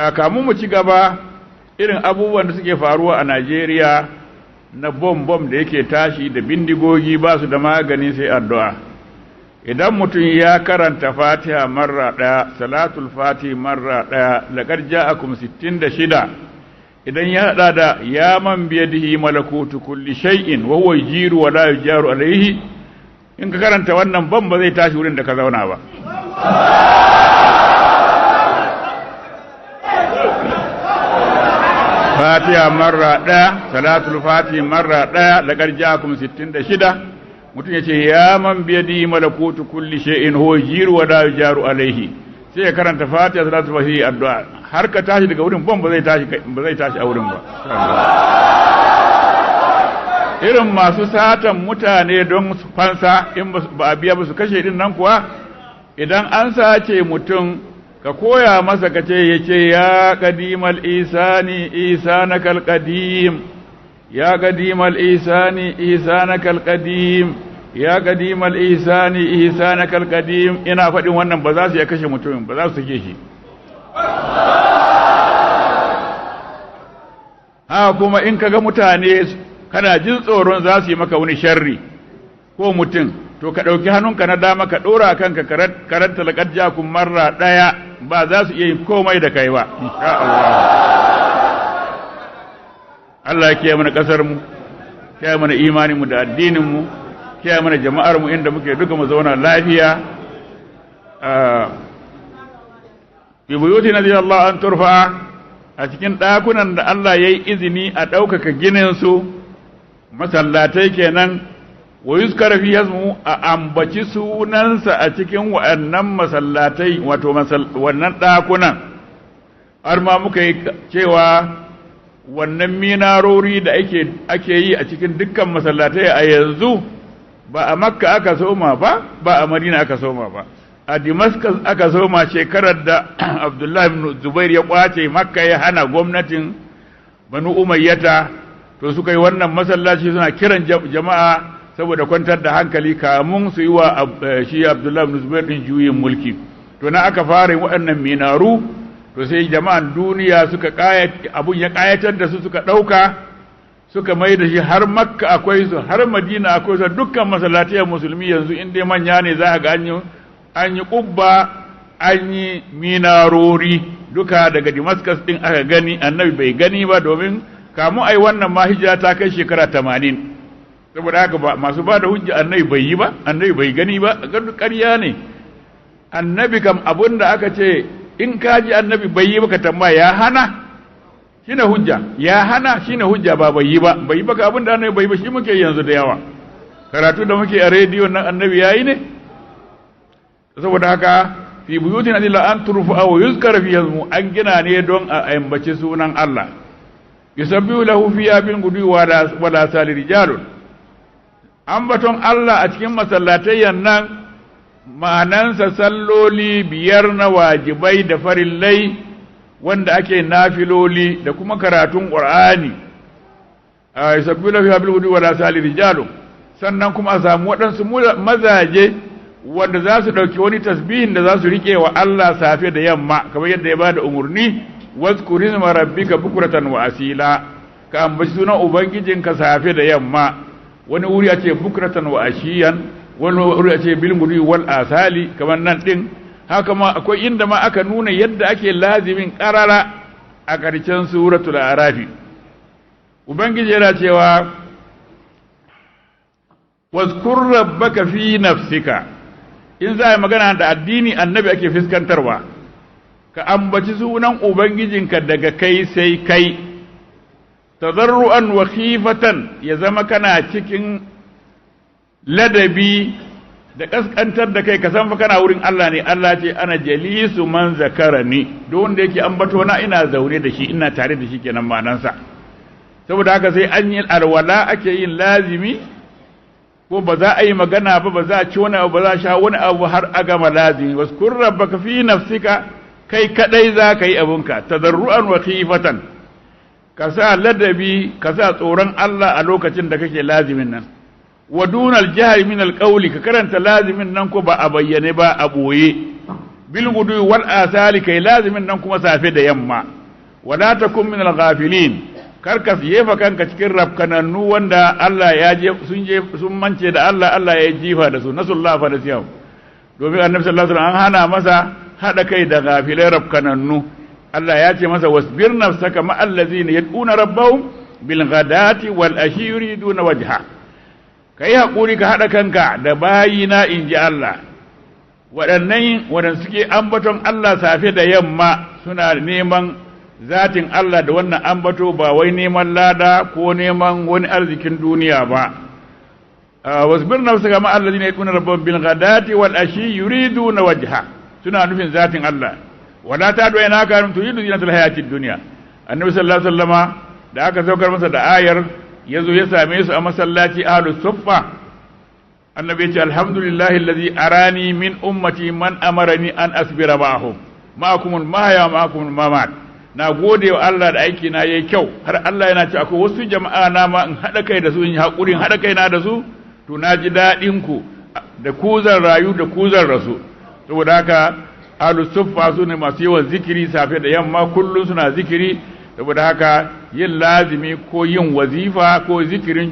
kamun mu ci gaba irin abubuwan da suke faruwa a Najeriya na bom da yake tashi da bindigogi ba su da magani sai addu'a. Idan mutum ya karanta Fatiha marra ɗaya, Salatul Fatiha marra ɗaya, laqad ja'akum 66, idan ya hada da ya man biyadihi malakutu kulli shay'in wa huwa yujiru wa la yujaru alayhi, in ka karanta wannan bom ba zai tashi wurin da ka zauna ba. Fatiha marra ɗaya, Salatul Fatiha marra ɗaya, laqad ja'akum 66, mutum ya ce ya man biyadi malakutu kulli shay'in huwa yujiru wa la yujaru alayhi, sai ya karanta Fatiha Salatul Fatiha addu'a har ka tashi daga wurin bom ba zai tashi a wurin ba. Irin masu satan mutane don fansa in ba a biya ba su kashe din nan kuwa, idan an sace mutum ka koya masa ka ce ya ce ya qadimal isani isanakal qadim, ya qadimal isani isanakal qadim, ya qadimal isani isanakal qadim. Ina faɗin wannan ba za su ya kashe mutumin ba, za su sake shi. Ha kuma in kaga mutane kana jin tsoron za su yi maka wani sharri ko mutum, to ka ɗauki hannunka na dama ka ɗora kanka karanta laqad ja'akum marra ɗaya, ba za su iya yin komai da kai ba, insha Allah. Allah ya kiyaye mana kasar mu, kiyaye mana imanin mu da addinin mu, kiyaye mana jama'ar mu inda muke duka mu zauna lafiya. Bi buyuti nabi Allah an turfa, a cikin ɗakunan da Allah ya yi izini a ɗaukaka ginin su, masallatai kenan, wa yuzkara fi hasmu, a ambaci sunansa a cikin wa'annan masallatai, wato wannan ɗakunan, har ma muka yi cewa wannan minarori da ake yi a cikin dukkan masallatai a yanzu ba a Makka aka soma ba, ba a Madina aka soma ba, a Damascus aka soma shekarar da Abdullahi ibn Zubair ya kwace Makka, ya hana gwamnatin Banu Umayyata, to suka yi wannan masallaci suna kiran jama'a saboda kwantar da hankali kamun su yi wa shi Abdullahi ibn Zubair din juyin mulki. To na aka fara waɗannan minaru, to sai jama'an duniya suka abun ya kayatar da su, suka ɗauka suka mai da shi har Makka akwai su, har Madina akwai su, dukkan masallatai musulmi yanzu in dai manya ne za ga an yi kubba, an yi minarori duka. Daga Damascus din aka gani, annabi bai gani ba, domin kamu ai wannan ma hijira ta kai shekara 80. Saboda haka ba masu ba da hujja annabi bai yi ba, annabi bai gani ba, ƙarya ne. Annabi kam abin da aka ce in ka ji annabi bai yi ba ka tambaya ya hana, shine hujja, ya hana shine hujja, ba bai yi ba. Bai yi ba ka abin da annabi bai yi ba shi muke yanzu da yawa. Karatu da muke a rediyo nan annabi yayi ne. Saboda haka fi buyutin adilla an turfa wa yuzkara fi yazmu, an gina ne don a ambaci sunan Allah. Yusabbihu lahu fiha bil ghudwi wala sali rijalun. Ambaton Allah a cikin masallatayyan nan ma'anansa salloli biyar na wajibai da farillai wanda ake nafiloli da kuma karatun Qur'ani. Yusabbihu lahu fiha bil ghudwi wala sali rijalun. Sannan kuma a samu waɗansu mazaje wanda za su ɗauki wani tasbihin da za su riƙe wa Allah safe da yamma, kamar yadda ya ba da umarni, wazkur isma rabbika bukratan wa asila, ka ambaci sunan ubangijinka safe da yamma. Wani wuri a ce bukratan wa ashiyan, wani wuri a ce bil gudwi wal asali, kamar nan din. Haka ma akwai inda ma aka nuna yadda ake lazimin qarara a ƙarshen suratul arafi. Ubangiji yana cewa wazkur rabbaka fi nafsika, in za a yi magana da addini annabi ake fuskantarwa, ka ambaci sunan ubangijinka daga kai sai kai, tadarru'an wa khifatan, ya zama kana cikin ladabi da kaskantar da kai, ka san fa kana wurin Allah ne. Allah ce ana jalisu man zakarani, duk wanda yake ambato na ina zaune da shi, ina tare da shi kenan ma'anansa. Saboda haka sai an yi alwala ake yin lazimi, ko ba za a yi magana ba za a ci wani abu, ba za a sha wani abu har a gama lazimi. Waskur rabbaka fi nafsika, kai kadai za ka yi abunka, tadarru'an wa khifatan, ka sa ladabi, ka sa tsoron Allah a lokacin da kake lazimin nan. Wa dunal jahri min alqawli, ka karanta lazimin nan ko ba a bayyane ba, a boye. bil gudu wal asali kai lazimin nan kuma safe da yamma wala takun min al ghafilin karka yefa kanka cikin rafkanannu wanda Allah ya sun mance da Allah ya jifa da su nasullahu fa nasiyam domin annabi sallallahu alaihi wasallam an hana masa hada kai da ghafilai rafkanannu Allah ya ce masa wasbir nafsaka ma allazina yad'una rabbahum bil ghadati wal ashi yuriduna wajha kai hakuri ka hada kanka da bayina inji Allah waɗannan suke ambaton Allah safe da yamma suna neman zatin Allah da wannan ambato ba wai neman lada ko neman wani arzikin duniya ba wasbir nafsaka ma allazina yad'una rabbahum bil ghadati wal ashi yuriduna wajha suna nufin zatin Allah wala ta doye na ka turidu zinatul hayatid dunya annabi sallallahu alaihi wasallama da aka saukar masa da ayar yazo ya same su a masallaci ahlus suffa annabi ya ce alhamdulillahi allazi arani min ummati man amarani an asbira ma'ahum ma'akumul mahya ma'akumul mamat na gode wa Allah da aiki na yayi kyau har Allah yana ce akwai wasu jama'a na ma in hada kai da su in hakurin hada kai na da su to naji dadin ku da ku zan rayu da ku zan rasu saboda haka ahlus suffa su ne masu yawan zikiri safe da yamma kullun suna zikiri saboda haka yin lazimi ko yin wazifa ko zikirin